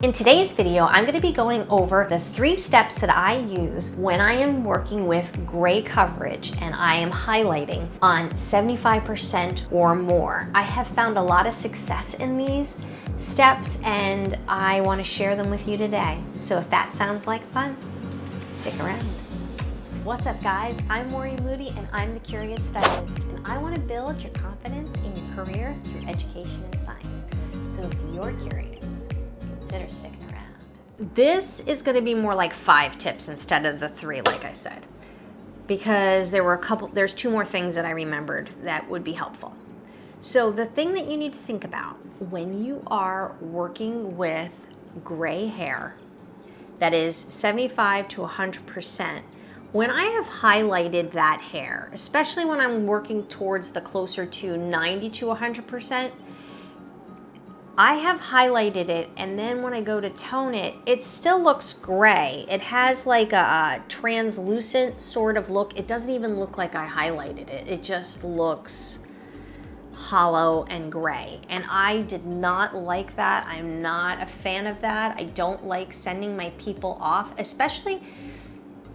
In today's video, I'm going to be going over the 3 steps that I use when I am working with gray coverage and I am highlighting on 75% or more. I have found a lot of success in these steps and I want to share them with you today. So if that sounds like fun, stick around. What's up guys, I'm Maureen Moody and I'm the Curious Stylist, and I want to build your confidence in your career through education and science. So if you're curious, consider sticking around. This is going to be more like 5 tips instead of the 3, like I said, because there's 2 more things that I remembered that would be helpful. So the thing that you need to think about when you are working with gray hair that is 75 to 100%, when I have highlighted that hair, especially when I'm working towards the closer to 90 to 100%, I have highlighted it, and then when I go to tone it, it still looks gray. It has like a translucent sort of look. It doesn't even look like I highlighted it. It just looks hollow and gray. And I did not like that. I'm not a fan of that. I don't like sending my people off, especially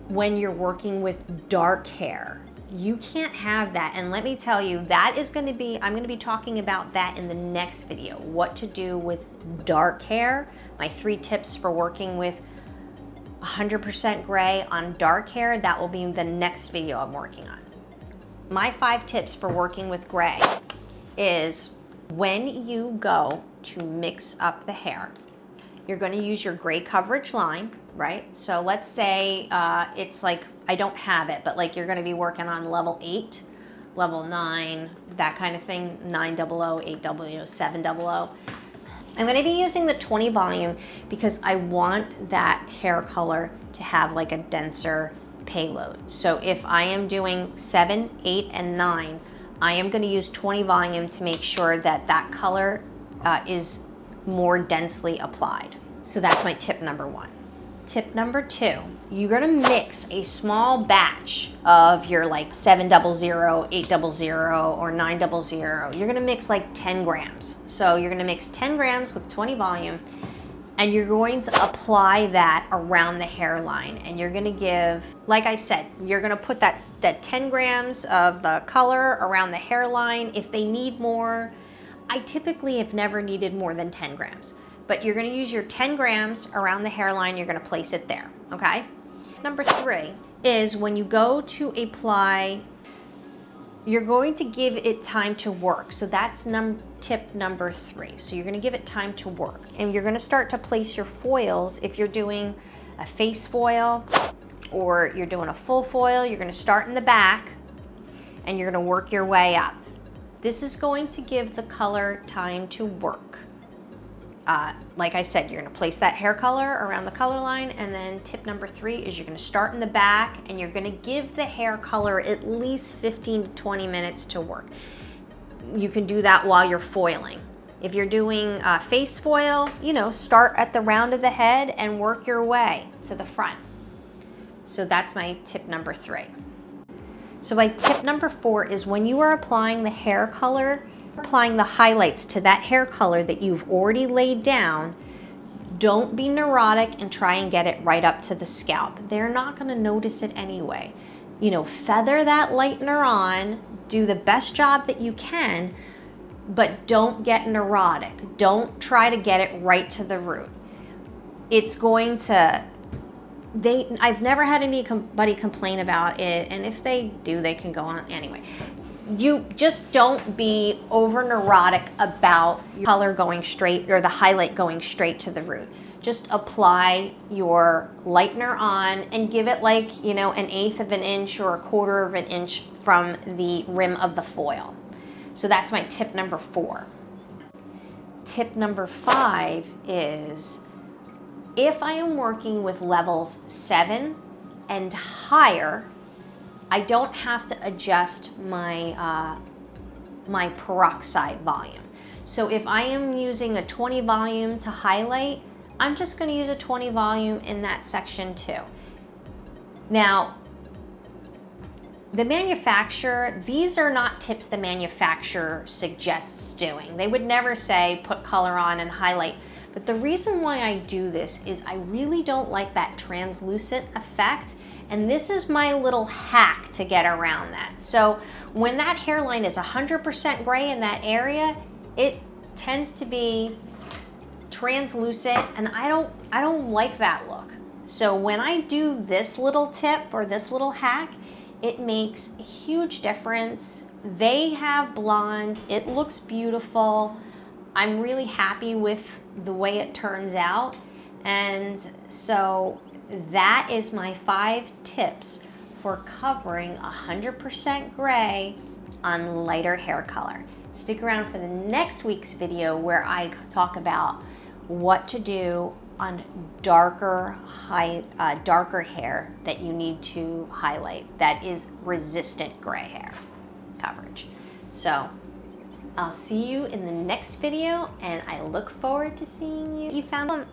when you're working with dark hair. You can't have that, and let me tell you, that is going to be, I'm going to be talking about that in the next video, what to do with dark hair, my 3 tips for working with 100% gray on dark hair. That will be the next video I'm working on. My 5 tips for working with gray is when you go to mix up the hair, you're going to use your gray coverage line, right? So let's say it's like, I don't have it, but like you're going to be working on level 8, level 9, that kind of thing, 900, 800, 700. I'm going to be using the 20 volume because I want that hair color to have like a denser payload. So if I am doing 7, 8, and 9, I am going to use 20 volume to make sure that that color is more densely applied. So that's my tip number 1. Tip number 2, you're gonna mix a small batch of your like 700, 800, or 900. You're gonna mix like 10 grams. So you're gonna mix 10 grams with 20 volume, and you're going to apply that around the hairline. And you're gonna give, like I said, you're gonna put that 10 grams of the color around the hairline. If they need more, I typically have never needed more than 10 grams. But you're going to use your 10 grams around the hairline, you're going to place it there, okay? Number 3 is when you go to apply, you're going to give it time to work. So that's tip number 3. So you're going to give it time to work. And you're going to start to place your foils. If you're doing a face foil or you're doing a full foil, you're going to start in the back and you're going to work your way up. This is going to give the color time to work. Like I said, you're going to place that hair color around the color line, and then tip number 3 is you're going to start in the back and you're going to give the hair color at least 15 to 20 minutes to work. You can do that while you're foiling. If you're doing face foil, start at the round of the head and work your way to the front. So that's my tip number 3. So my tip number 4 is when you are applying the hair color, applying the highlights to that hair color that you've already laid down, don't be neurotic and try and get it right up to the scalp. They're not going to notice it anyway. Feather that lightener on, do the best job that you can, but don't get neurotic. Don't try to get it right to the root. It's going to, I've never had anybody complain about it, and if they do, they can go on anyway. You just don't be over neurotic about your color going straight or the highlight going straight to the root. Just apply your lightener on and give it like, an 1/8 of an inch or 1/4 of an inch from the rim of the foil. So that's my tip number 4. Tip number 5 is if I am working with levels 7 and higher, I don't have to adjust my my peroxide volume. So if I am using a 20 volume to highlight, I'm just going to use a 20 volume in that section too. Now, the manufacturer, these are not tips the manufacturer suggests doing. They would never say put color on and highlight. But the reason why I do this is I really don't like that translucent effect. And this is my little hack to get around that. So when that hairline is 100% gray in that area, it tends to be translucent, and I don't like that look. So when I do this little tip or this little hack, it makes a huge difference. They have blonde, it looks beautiful. I'm really happy with the way it turns out. And so that is my 5 tips for covering 100% gray on lighter hair color. Stick around for the next week's video where I talk about what to do on darker hair that you need to highlight that is resistant gray hair coverage. So I'll see you in the next video, and I look forward to seeing you. You found them.